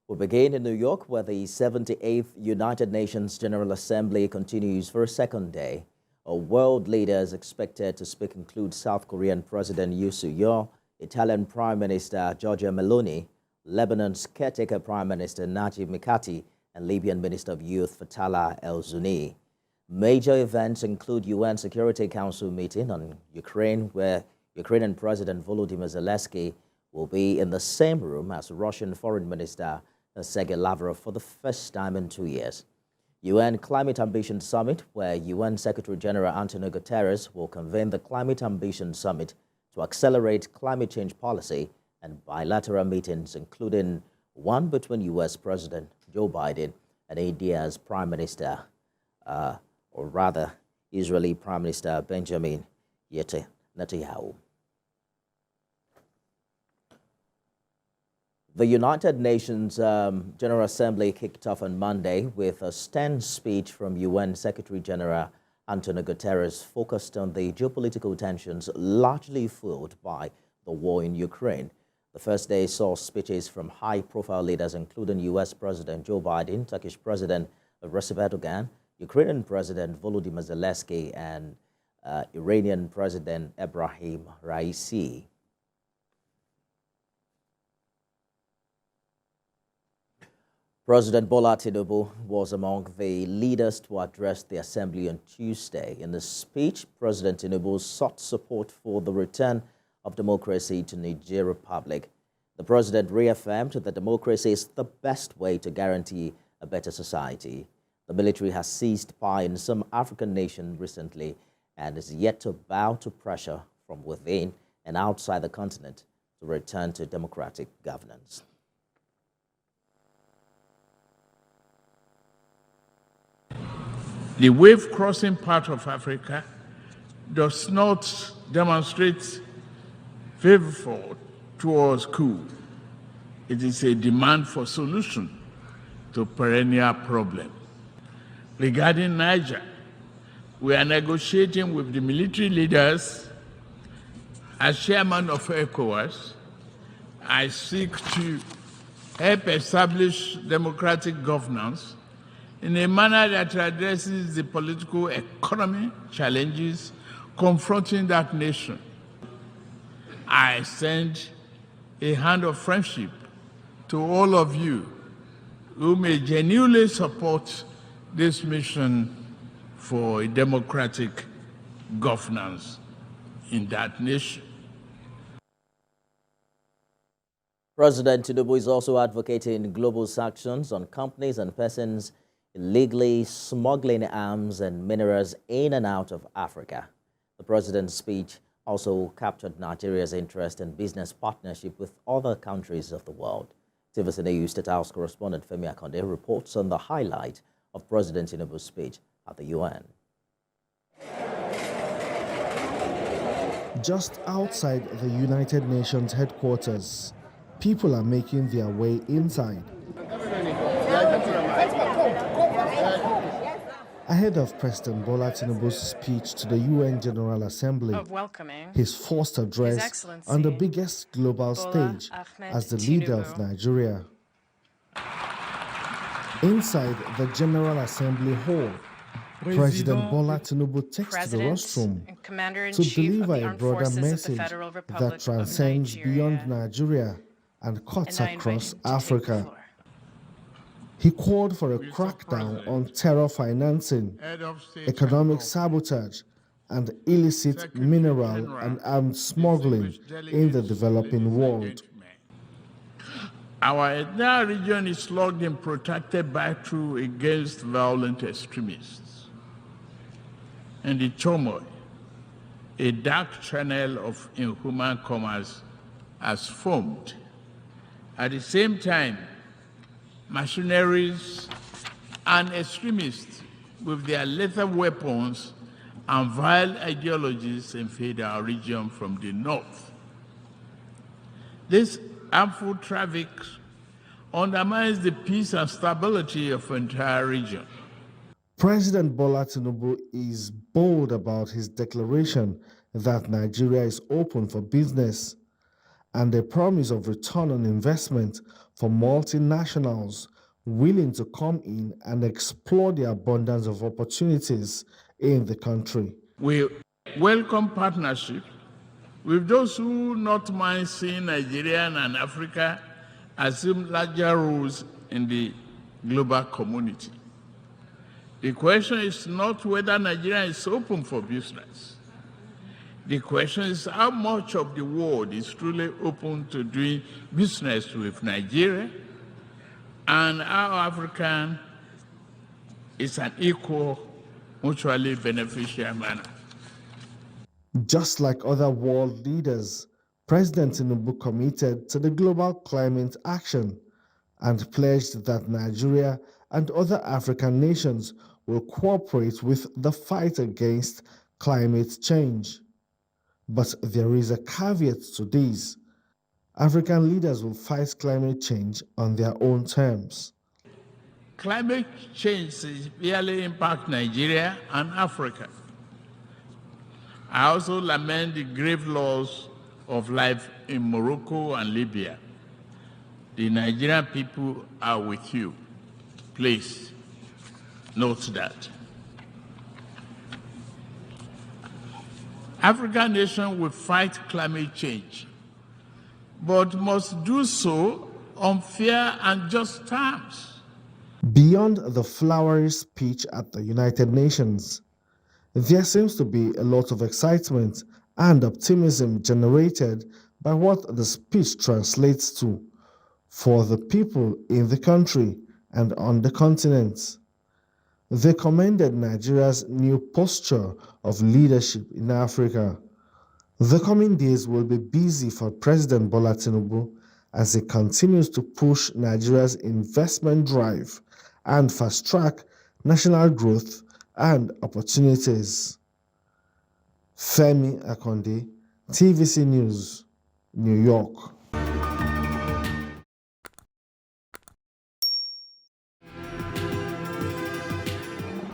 We begin in New York, where the 78th United Nations General Assembly continues for a second day. World leaders expected to speak include South Korean President Yoon Suk-yeol, Italian Prime Minister Giorgia Meloni, Lebanon's caretaker Prime Minister Najib Mikati, and Libyan Minister of Youth Fatallah El-Zuni. Major events include UN Security Council meeting on Ukraine, where Ukrainian President Volodymyr Zelensky will be in the same room as Russian Foreign Minister Sergei Lavrov for the first time in 2 years. UN Climate Ambition Summit, where UN Secretary General Antonio Guterres will convene the Climate Ambition Summit to accelerate climate change policy, and bilateral meetings, including one between U.S. President Joe Biden and India's Prime Minister, or rather Israeli Prime Minister Benjamin Netanyahu. The United Nations General Assembly kicked off on Monday with a stern speech from UN Secretary General Antonio Guterres focused on the geopolitical tensions largely fueled by the war in Ukraine. The first day saw speeches from high-profile leaders including U.S. President Joe Biden, Turkish President Recep Erdogan, Ukrainian President Volodymyr Zelensky, and Iranian President Ebrahim Raisi. President Bola Tinubu was among the leaders to address the assembly on Tuesday. In the speech, President Tinubu sought support for the return of democracy to Niger Republic. The president reaffirmed that democracy is the best way to guarantee a better society. The military has seized power in some African nations recently and is yet to bow to pressure from within and outside the continent to return to democratic governance. The wave-crossing part of Africa does not demonstrate favor towards coup. It is a demand for solution to perennial problem. Regarding Niger, we are negotiating with the military leaders. As chairman of ECOWAS, I seek to help establish democratic governance in a manner that addresses the political economy challenges confronting that nation. I extend a hand of friendship to all of you who may genuinely support this mission for a democratic governance in that nation. President Tinubu is also advocating global sanctions on companies and persons illegally smuggling arms and minerals in and out of Africa. The president's speech also captured Nigeria's interest in business partnership with other countries of the world. TVC News State House correspondent Femi Akonde reports on the highlight of President Tinubu's speech at the UN. Just outside the United Nations headquarters, people are making their way inside. Ahead of President Bola Tinubu's speech to the UN General Assembly, his first address on the biggest global stage as the leader of Nigeria. Inside the General Assembly Hall, President Bola Tinubu takes to the rostrum to deliver a broader message that transcends beyond Nigeria and cuts across Africa. He called for a crackdown on terror financing, economic sabotage, and illicit mineral and arms smuggling in the developing world. Our entire region is locked in protracted battle against violent extremists. And the turmoil, a dark channel of inhuman commerce has formed. At the same time, mercenaries and extremists with their lethal weapons and vile ideologies invade our region from the north. This harmful traffic undermines the peace and stability of the entire region. President Bola Tinubu is bold about his declaration that Nigeria is open for business and a promise of return on investment for multinationals willing to come in and explore the abundance of opportunities in the country. We welcome partnership with those who not mind seeing Nigeria and Africa assume larger roles in the global community. The question is not whether Nigeria is open for business. The question is how much of the world is truly open to doing business with Nigeria, and how African is an equal, mutually beneficial manner. Just like other world leaders, President Tinubu committed to the global climate action and pledged that Nigeria and other African nations will cooperate with the fight against climate change. But there is a caveat to this. African leaders will fight climate change on their own terms. Climate change severely impacts Nigeria and Africa. I also lament the grave loss of life in Morocco and Libya. The Nigerian people are with you. Please note that. African nations will fight climate change, but must do so on fair and just terms. Beyond the flowery speech at the United Nations, there seems to be a lot of excitement and optimism generated by what the speech translates to for the people in the country and on the continent. They commended Nigeria's new posture of leadership in Africa. The coming days will be busy for President Bola Tinubu as he continues to push Nigeria's investment drive and fast-track national growth and opportunities. Femi Akonde, TVC News, New York.